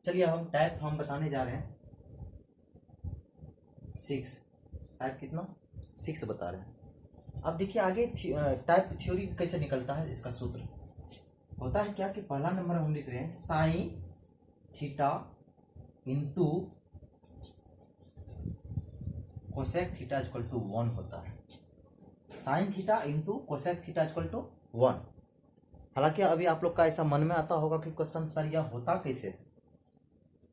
चलिए अब हम टाइप हम बताने जा रहे हैं 6। टाइप कितना 6 बता रहे हैं। अब देखिए आगे टाइप थ्योरी कैसे निकलता है। इसका सूत्र होता है क्या कि पहला नंबर हम लिख रहे हैं sine theta into cosec theta equal to 1 होता है। Sine theta into cosec theta equal to 1। हालांकि अभी आप लोग का ऐसा मन में आता होगा कि क्वेश्चन सर यह होता कैसे।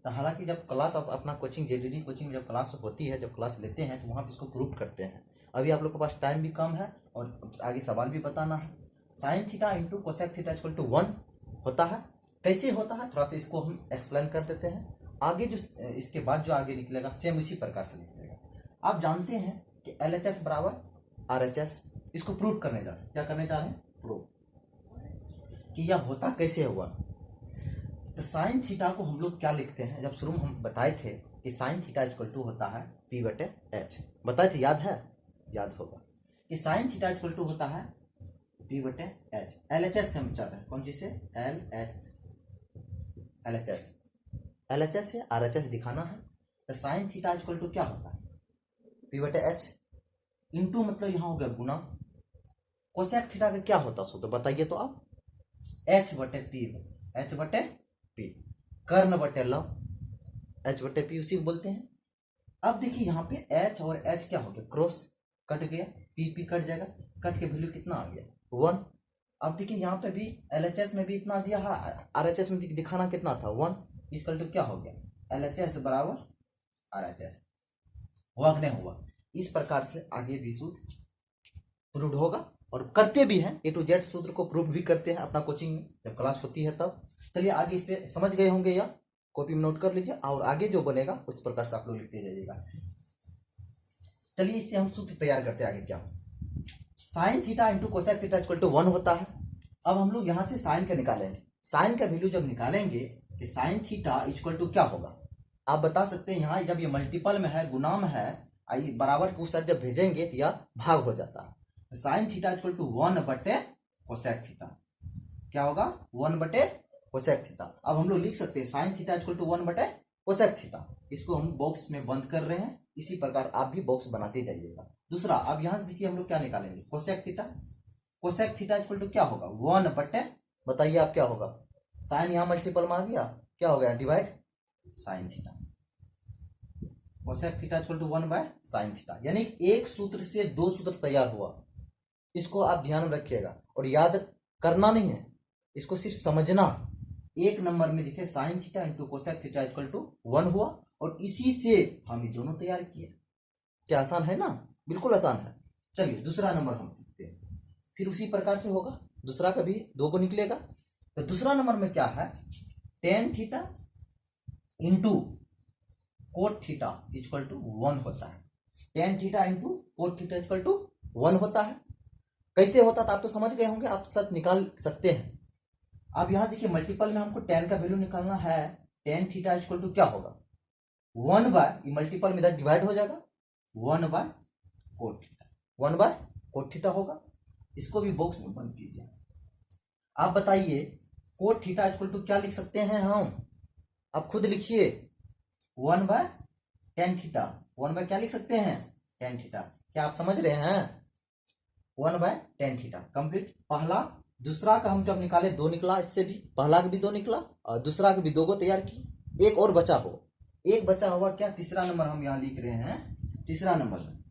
तो हालांकि जब क्लास आप अपना कोचिंग जेडीडी कोचिंग में जब क्लास होती है, जब क्लास लेते हैं तो वहाँ पे इसको प्रूव करते हैं। अभी आप लोग के पास टाइम भी कम है और आगे सवाल भी बताना है। Sine theta into cosec theta equal to 1 होता है। कैसे होता है थोड़ा सा इसको हम एक्सप्लेन कर देते हैं। आगे जो इसके बाद जो आगे निकलेगा सेम इसी प्रकार से निकलेगा। आप जानते हैं कि LHS बराबर RHS, इसको प्रूव करने जा रहे हैं। क्या करने जा रहे हैं? प्रूव कि यह होता कैसे हुआ। तो साइन थीटा को हम लोग क्या लिखते हैं, जब शुरू में हम बताए थे कि साइन थीटा इक्वल टू होता है P/H। बताए थे, याद है? याद होगा कि साइन थीटा इक्वल टू होता है P/H। LHS से हम चल रहे हैं, कौन चीज से? LHS से RHS दिखाना है। तो साइन थीटा इक्वल टू क्या होता है? P/H इंटू मतलब यहाँ हो गया गुना। कोसेक थीटा का क्या होता सूत्र बताइए तो आप? H/P। H/P कर्ण बटे लव। H/P उसी को बोलते हैं। अब देखिए यहाँ पे H और H क्या हो गया? क्रॉस कट गया, P कट जाएगा। कट के वैल्यू कितना आ गया? 1। अब देखिए यहाँ पे भी LHS में भी इतना दिया है, RHS में दिखाना कितना था? 1। इसका तो क्या हो गया? LHS बराबर RHS। हुआ कि नहीं हुआ? इस प्रकार से आगे भी सूत्र प्रूव होगा और करते भी हैं। A to Z सूत्र को प्रूव भी करते हैं अपना कोचिंग में जब क्लास होती है तब। चलिए आगे इस पे समझ गए होंगे, या कॉपी में नोट कर लीजिए और आगे जो बनेगा उस प्रकार से आप लोग लिखते जाइएगा। चलिए इससे हम सूत्र तैयार करते हैं। आगे क्या? Sine theta into cosec theta equal to 1 होता है। अब हम लोग यहां से साइन का निकालेंगे। साइन का वैल्यू जब निकालेंगे कि साइन थीटा इक्वल टू क्या होगा, आप बता सकते हैं। यहाँ जब ये मल्टीपल में है, गुना में है, बराबर को सर जब भेजेंगे तो यह भाग हो जाता है। साइन थीटा इक्वल टू 1 बटे कोसेक थीटा। क्या होगा? 1 बटे कोसेक थीटा। अब हम लोग लिख सकते हैं साइन थीटा इक्वल टू 1 बटे कोसेक थीटा। इसको हम बॉक्स में बंद कर रहे हैं। इसी प्रकार आप भी बॉक्स बनाते जाइएगा। दूसरा, अब यहां से देखिए हम लोग क्या निकालेंगे? Cosec theta. Cosec theta equal to क्या होगा? 1 बटे, बताइए आप क्या होगा? साइन यहां मल्टीपल में आ गया, क्या हो गया? Divide sine theta. Cosec theta equal to 1 by sine theta. यानी एक सूत्र से 2 सूत्र तैयार हुआ। इसको आप ध्यान में रखिएगा और याद करना नहीं है, इसको सिर्फ समझना। एक नंबर में लिखे sine theta into cosec theta equal to 1 हुआ और इसी से हम ये दोनों तैयार किए। क्या आसान है ना? बिल्कुल आसान है। चलिए दूसरा नंबर हम लिखते हैं, फिर उसी प्रकार से होगा। दूसरा का भी 2 को निकलेगा। तो दूसरा नंबर में क्या है? Tan theta into cot theta equal to 1 होता है। Tan theta into cot theta equal to 1 होता है। कैसे होता था आप तो समझ गए होंगे, आप सब निकाल सकते हैं। अब यहां देखिए मल्टीपल में हमको टेन का वैल्यू निकालना है। टेन थीटा इक्वल टू क्या होगा? 1 बाय मल्टीपल में इधर डिवाइड हो जाएगा, 1 by cot theta. 1 by cot theta होगा। इसको भी बॉक्स में बंद कीजिए। आप बताइए कोट थीटा इक्वल टू क्या लिख सकते हैं हम? आप खुद लिखिए। 1 बाय टेन थीटा। 1 बाय क्या लिख सकते हैं? Tan theta. क्या आप समझ रहे हैं? 1 बाय टेन थीटा कंप्लीट। पहला दूसरा का हम जब निकाले 2 निकला, इससे भी पहला का भी 2 निकला और दूसरा का भी 2 को तैयार की। एक और बचा हो, एक बचा हुआ क्या? तीसरा नंबर हम यहां लिख रहे हैं। तीसरा नंबर में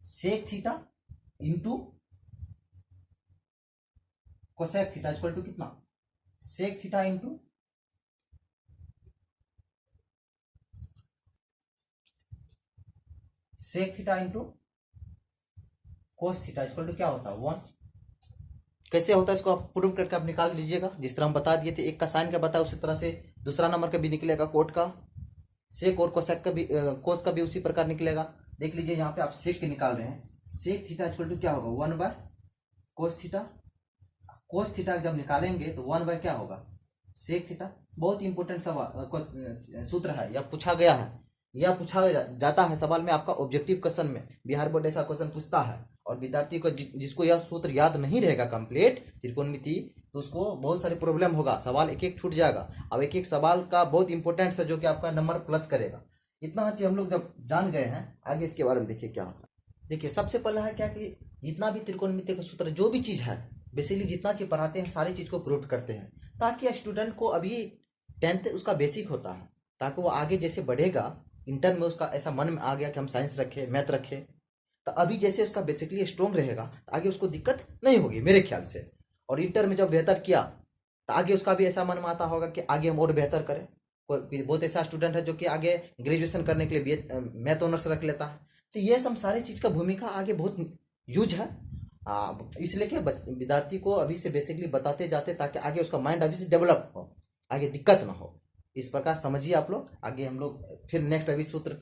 sec theta into cosec theta equal to कितना? Sec theta into sec theta into cos theta equal to क्या होता है? 1। कैसे होता है इसको आप प्रूव करके आप निकाल लीजिएगा। जिस तरह हम बता दिए थे, एक का साइन का बताया, उसी तरह से दूसरा नंबर का भी निकलेगा। कोट का, सेक और कोसेक का भी, कोस का भी उसी प्रकार निकलेगा। देख लीजिए यहाँ पे आप सेक के निकाल रहे हैं। सेक थीटा इक्वल टू क्या होगा? 1 by cos theta. Cos theta जब निकालेंगे तो 1 बाय क्या होगा? Sec theta. बहुत इंपॉर्टेंट सवाल सूत्र है, यह पूछा गया है, यह पूछा जाता है सवाल में। आपका ऑब्जेक्टिव क्वेश्चन में बिहार बोर्ड ऐसा क्वेश्चन पूछता है। और विद्यार्थी को जिसको यह सूत्र याद नहीं रहेगा कंप्लीट, त्रिकोणमिति तो उसको बहुत सारे प्रॉब्लम होगा, सवाल एक एक छूट जाएगा। अब एक एक सवाल का बहुत इंपॉर्टेंट है जो कि आपका नंबर प्लस करेगा। इतना चीज हम लोग जब जान गए हैं, आगे इसके बारे में देखिए क्या होता है। देखिए सबसे पहला है क्या कि जितना भी त्रिकोणमिति का सूत्र जो भी चीज है, बेसिकली जितना चीज पढ़ाते हैं सारी चीज को प्रूव करते हैं, ताकि स्टूडेंट को अभी 10th उसका बेसिक होता है, ताकि वो आगे जैसे बढ़ेगा इंटर में उसका ऐसा मन में आ गया कि हम साइंस रखे मैथ रखे, तो अभी जैसे उसका बेसिकली स्ट्रॉन्ग रहेगा तो आगे उसको दिक्कत नहीं होगी मेरे ख्याल से। और इंटर में जब बेहतर किया तो आगे उसका भी ऐसा मन में आता होगा कि आगे हम और बेहतर करें। कोई बहुत ऐसा स्टूडेंट है जो कि आगे ग्रेजुएशन करने के लिए मैथ ऑनर्स रख लेता है। तो ये सब सारी चीज का भूमिका आगे बहुत यूज है। इसलिए कि विद्यार्थी को अभी से बेसिकली बताते जाते ताकि आगे उसका माइंड अभी से डेवलप हो, आगे दिक्कत ना हो। इस प्रकार समझिए आप लोग। आगे हम लोग फिर नेक्स्ट अभी सूत्र